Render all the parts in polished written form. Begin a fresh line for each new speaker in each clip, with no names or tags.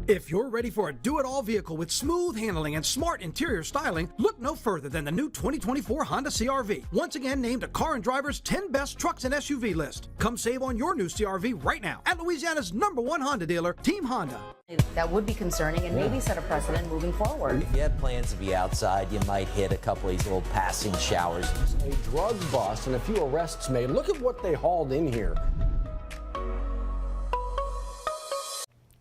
If you're ready for a do-it-all vehicle with smooth handling and smart interior styling, look no further than the new 2024 Honda CR-V. Once again named a Car and Driver's 10 Best Trucks and SUV list. Come save on your new CR-V right now at Louisiana's #1 Honda dealer, Team Honda.
That would be concerning and maybe set a precedent moving forward.
If you had plans to be outside, you might hit a couple of these little passing showers.
A drug bust and a few arrests made. Look at what they hauled in here.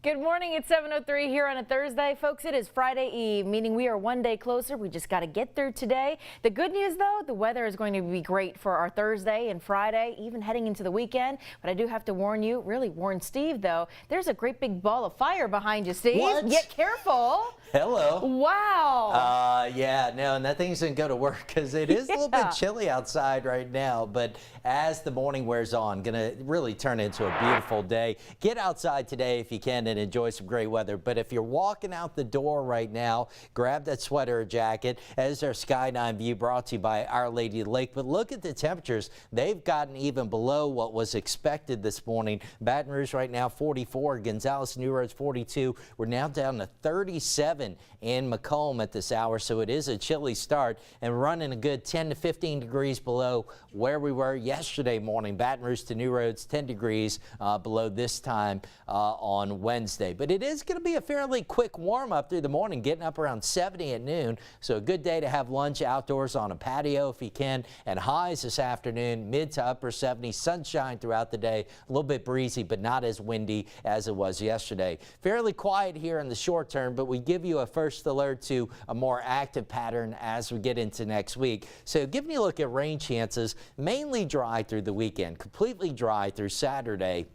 Good morning, it's 7:03 here on a Thursday. Folks, it is Friday Eve, meaning we are one day closer. We just got to get through today. The good news, though, the weather is going to be great for our Thursday and Friday, even heading into the weekend. But I do have to warn you, really warn Steve, though, there's a great big ball of fire behind you, Steve.
What?
Get careful.
Hello.
Wow.
Yeah, no, and that thing's going to go to work because it is a little bit chilly outside right now. But as the morning wears on, going to really turn into a beautiful day. Get outside today if you can and enjoy some great weather. But if you're walking out the door right now, grab that sweater or jacket. As our Skyline view brought to you by Our Lady of the Lake. But look at the temperatures. They've gotten even below what was expected this morning. Baton Rouge right now 44, Gonzales, New Roads 42. We're now down to 37 in Macomb at this hour, so it is a chilly start and running a good 10 to 15 degrees below where we were yesterday morning. Baton Rouge to New Roads 10 degrees below this time on Wednesday. But it is going to be a fairly quick warm up through the morning, getting up around 70 at noon. So a good day to have lunch outdoors on a patio if you can. And highs this afternoon, mid to upper 70s, sunshine throughout the day, a little bit breezy, but not as windy as it was yesterday. Fairly quiet here in the short term, but we give you a first alert to a more active pattern as we get into next week. So giving you a look at rain chances, mainly dry through the weekend, completely dry through Saturday.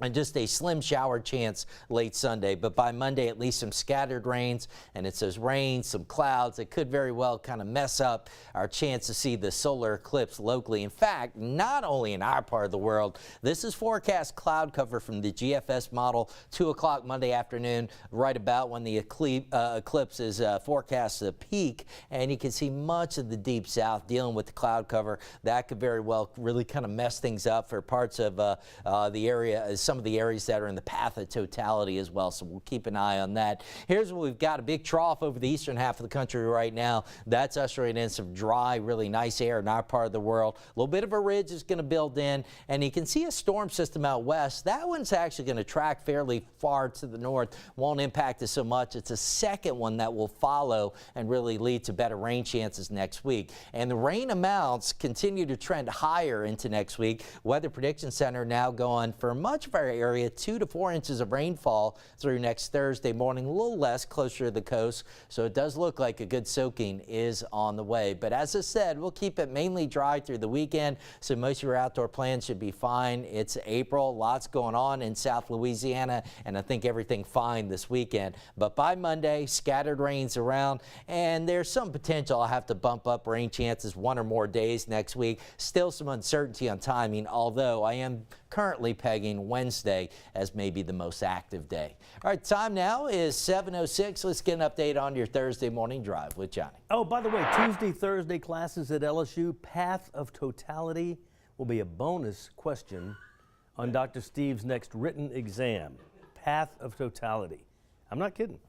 And just a slim shower chance late Sunday, but by Monday at least some scattered rains, and it says rain, some clouds that could very well kind of mess up our chance to see the solar eclipse locally. In fact, not only in our part of the world, this is forecast cloud cover from the GFS model, 2 o'clock Monday afternoon, right about when the eclipse is forecast to peak, and you can see much of the deep south dealing with the cloud cover. That could very well really kind of mess things up for parts of the area, some of the areas that are in the path of totality as well, so we'll keep an eye on that. Here's what we've got: a big trough over the eastern half of the country right now. That's ushering in some dry, really nice air in our part of the world. A little bit of a ridge is going to build in, and you can see a storm system out west. That one's actually going to track fairly far to the north, won't impact us so much. It's a second one that will follow and really lead to better rain chances next week. And the rain amounts continue to trend higher into next week. Weather Prediction Center now going for much of our area 2 to 4 inches of rainfall through next Thursday morning, a little less closer to the coast, so it does look like a good soaking is on the way. But as I said, we'll keep it mainly dry through the weekend, so most of your outdoor plans should be fine. It's April, lots going on in South Louisiana, and I think everything fine this weekend. But by Monday, scattered rains around, and there's some potential I'll have to bump up rain chances 1 or more days next week. Still some uncertainty on timing, although I am currently pegging Wednesday as maybe the most active day. All right, time now is 7:06. Let's get an update on your Thursday morning drive with Johnny.
Oh, by the way, Tuesday, Thursday classes at LSU, Path of Totality will be a bonus question on Dr. Steve's next written exam. Path of Totality. I'm not kidding.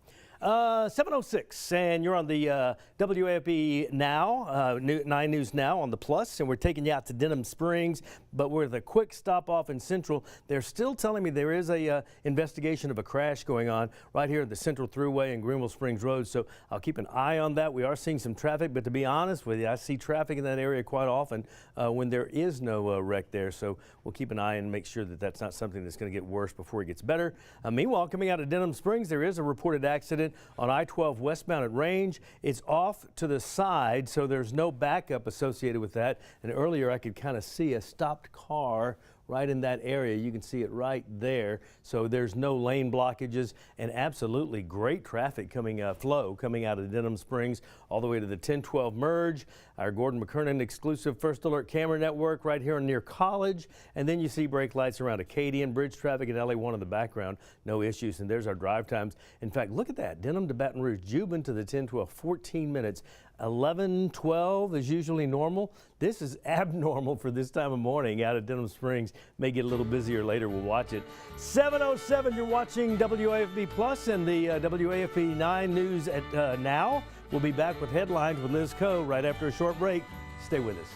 7:06, and you're on the WAFB Now, 9 News Now on the Plus, and we're taking you out to Denham Springs, but we're at a quick stop off in Central. They're still telling me there is a investigation of a crash going on right here at the Central Thruway and Greenville Springs Road, so I'll keep an eye on that. We are seeing some traffic, but to be honest with you, I see traffic in that area quite often when there is no wreck there, so we'll keep an eye and make sure that that's not something that's going to get worse before it gets better. Meanwhile, coming out of Denham Springs, there is a reported accident on I-12 westbound at Range. It's off to the side, so there's no backup associated with that. And earlier I could kind of see a stopped car right in that area. You can see it right there. So there's no lane blockages, and absolutely great traffic flow coming out of Denham Springs all the way to the 1012 merge. Our Gordon McKernan exclusive First Alert camera network right here near College. And then you see brake lights around Acadian, bridge traffic at LA1 in the background. No issues. And there's our drive times. In fact, look at that. Denham to Baton Rouge, Juban to the 1012, 14 minutes. 11, 12 is usually normal. This is abnormal for this time of morning out at Denham Springs. May get a little busier later. We'll watch it. 7:07, you're watching WAFB Plus and the WAFB 9 News at now. We'll be back with headlines with Liz Coe right after a short break. Stay with us.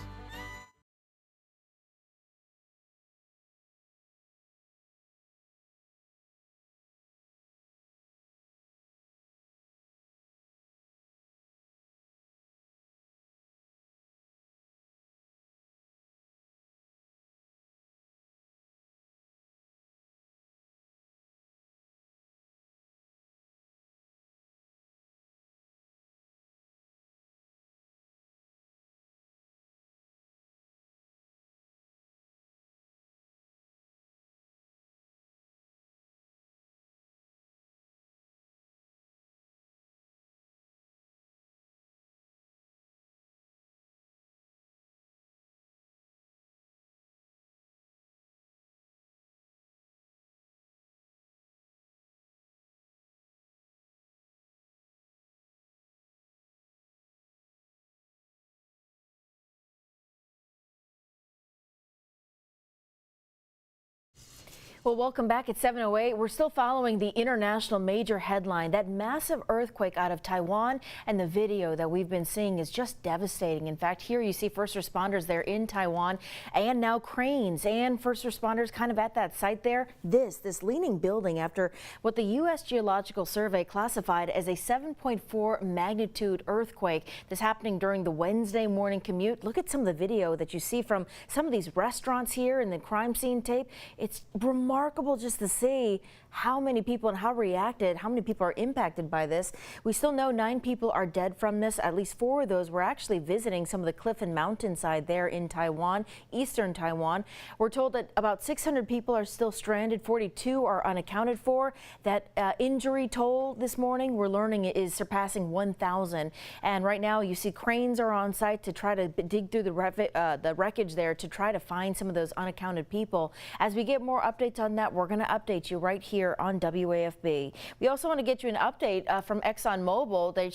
Well, welcome back at 7:08. We're still following the international major headline, that massive earthquake out of Taiwan, and the video that we've been seeing is just devastating. In fact, here you see first responders there in Taiwan, and now cranes and first responders kind of at that site there. This leaning building after what the U.S. Geological Survey classified as a 7.4 magnitude earthquake. This happening during the Wednesday morning commute. Look at some of the video that you see from some of these restaurants here in the crime scene tape. It's remarkable just to see how many people and how many people are impacted by this. We still know 9 people are dead from this. At least 4 of those were actually visiting some of the cliff and mountainside there in Taiwan, eastern Taiwan. We're told that about 600 people are still stranded, 42 are unaccounted for. That injury toll this morning, we're learning, is surpassing 1,000. And right now you see cranes are on site to try to dig through the wreckage there to try to find some of those unaccounted people. As we get more updates on that, we're going to update you right here on WAFB. We also want to get you an update from ExxonMobil. They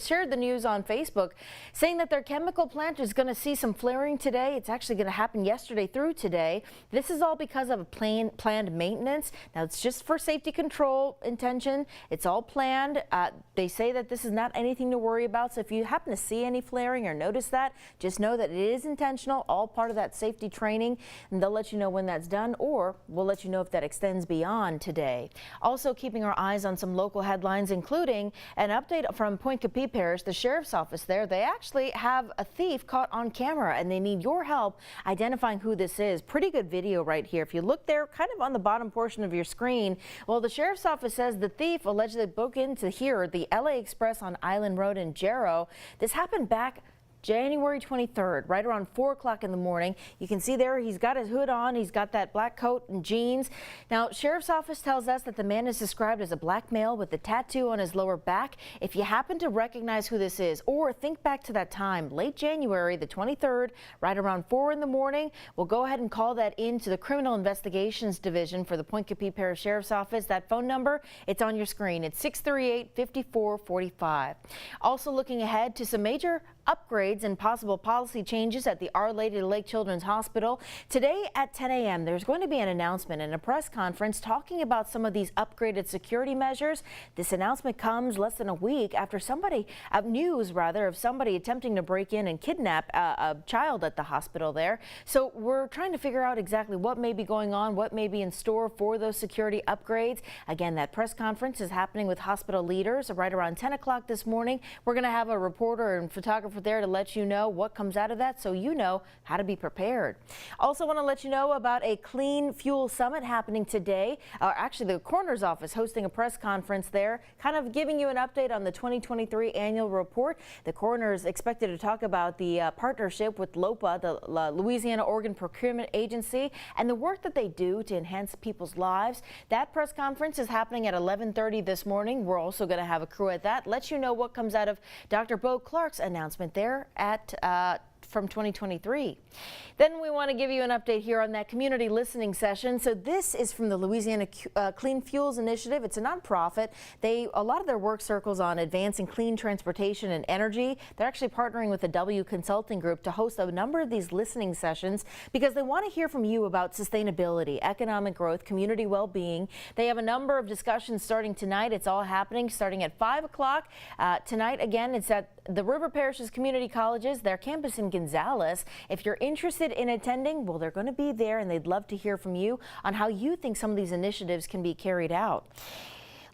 shared the news on Facebook saying that their chemical plant is going to see some flaring today. It's actually going to happen yesterday through today. This is all because of a planned maintenance. Now, it's just for safety control intention. It's all planned. They say that this is not anything to worry about. So if you happen to see any flaring or notice that, just know that it is intentional, all part of that safety training, and they'll let you know when that's done, or we'll let you know if that extends beyond today. Also keeping our eyes on some local headlines, including an update from Pointe Coupee Parish, the sheriff's office there. They actually have a thief caught on camera, and they need your help identifying who this is. Pretty good video right here. If you look there, kind of on the bottom portion of your screen, well, the sheriff's office says the thief allegedly broke into here, the LA Express on Island Road in Jarrow. This happened back January 23rd, right around 4 o'clock in the morning. You can see there he's got his hood on, he's got that black coat and jeans. Now, sheriff's office tells us that the man is described as a black male with a tattoo on his lower back. If you happen to recognize who this is, or think back to that time, late January the 23rd, right around 4 in the morning, we'll go ahead and call that into the Criminal Investigations Division for the Pointe Coupee Parish Sheriff's Office. That phone number, it's on your screen. It's 638-5445. Also looking ahead to some major upgrades and possible policy changes at the Our Lady of the Lake Children's Hospital. Today at 10 a.m. there's going to be an announcement and a press conference talking about some of these upgraded security measures. This announcement comes less than a week after news of somebody attempting to break in and kidnap a child at the hospital there. So we're trying to figure out exactly what may be going on, what may be in store for those security upgrades. Again, that press conference is happening with hospital leaders right around 10 o'clock this morning. We're going to have a reporter and photographer there to let you know what comes out of that, so you know how to be prepared. Also want to let you know about a clean fuel summit happening today. Actually, the coroner's office hosting a press conference there, kind of giving you an update on the 2023 annual report. The coroner is expected to talk about the partnership with LOPA, the Louisiana Organ Procurement Agency, and the work that they do to enhance people's lives. That press conference is happening at 11:30 this morning. We're also going to have a crew at that. Let you know what comes out of Dr. Bo Clark's announcement there at from 2023. Then we want to give you an update here on that community listening session. So this is from the Louisiana Clean Fuels Initiative. It's a nonprofit. A lot of their work circles on advancing clean transportation and energy. They're actually partnering with the W Consulting Group to host a number of these listening sessions because they want to hear from you about sustainability, economic growth, community well-being. They have a number of discussions starting tonight. It's all happening starting at 5 o'clock. Tonight, again, it's at the River Parishes Community Colleges, their campus in Gonzales. If you're interested in attending, well, they're going to be there, and they'd love to hear from you on how you think some of these initiatives can be carried out.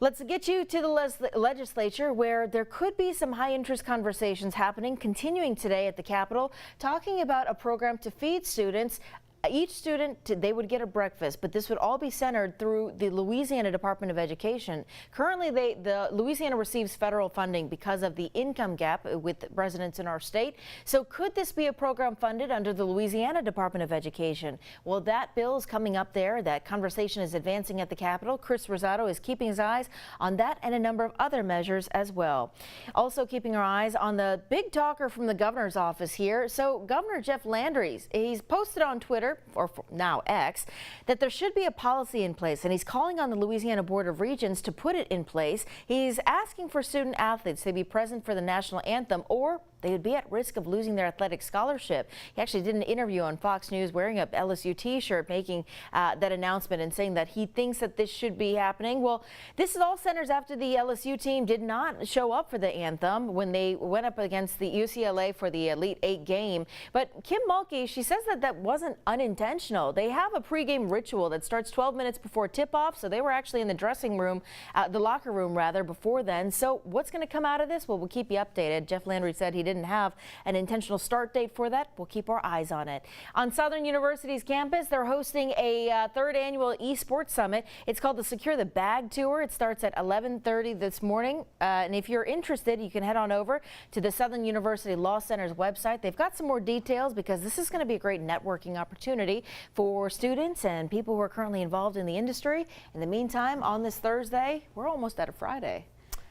Let's get you to the legislature, where there could be some high-interest conversations happening, continuing today at the Capitol, talking about a program to feed students. Each student, they would get a breakfast, but this would all be centered through the Louisiana Department of Education. Currently, the Louisiana receives federal funding because of the income gap with residents in our state. So could this be a program funded under the Louisiana Department of Education? Well, that bill is coming up there. That conversation is advancing at the Capitol. Chris Rosado is keeping his eyes on that and a number of other measures as well. Also keeping our eyes on the big talker from the governor's office here. So Governor Jeff Landry, he's posted on Twitter, or now X, that there should be a policy in place, and he's calling on the Louisiana Board of Regents to put it in place. He's asking for student athletes to be present for the national anthem, or they would be at risk of losing their athletic scholarship. He actually did an interview on Fox News wearing a LSU t-shirt, making that announcement and saying that he thinks that this should be happening. Well, this is all centers after the LSU team did not show up for the anthem when they went up against the UCLA for the Elite Eight game. But Kim Mulkey, she says that wasn't unintentional. They have a pregame ritual that starts 12 minutes before tip-off, so they were actually in the dressing room, the locker room rather, before then. So what's going to come out of this? Well, we'll keep you updated. Jeff Landry said he didn't have an intentional start date for that. We'll keep our eyes on it. On Southern University's campus, they're hosting a third annual esports summit. It's called the Secure the Bag Tour. It starts at 11:30 this morning. And if you're interested, you can head on over to the Southern University Law Center's website. They've got some more details because this is going to be a great networking opportunity for students and people who are currently involved in the industry. In the meantime, on this Thursday, we're almost at a Friday.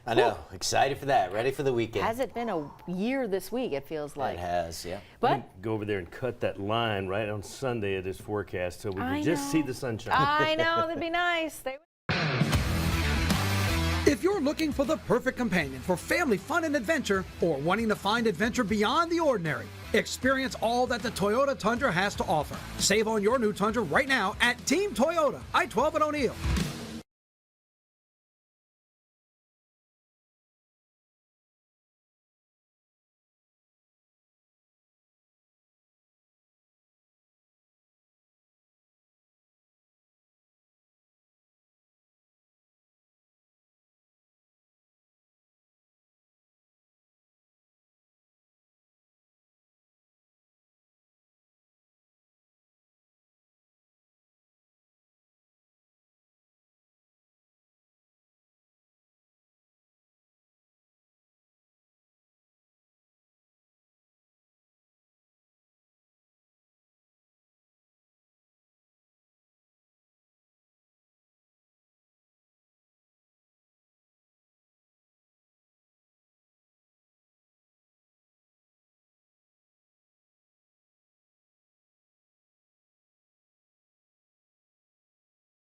I know. Excited for that. Ready for the weekend.
Has it been a year this week, it feels like?
It has, yeah.
But
go over there and cut that line right on Sunday at this forecast so we can just see the sunshine.
I know. That'd be nice.
If you're looking for the perfect companion for family fun and adventure, or wanting to find adventure beyond the ordinary, experience all that the Toyota Tundra has to offer. Save on your new Tundra right now at Team Toyota, I-12 at O'Neill.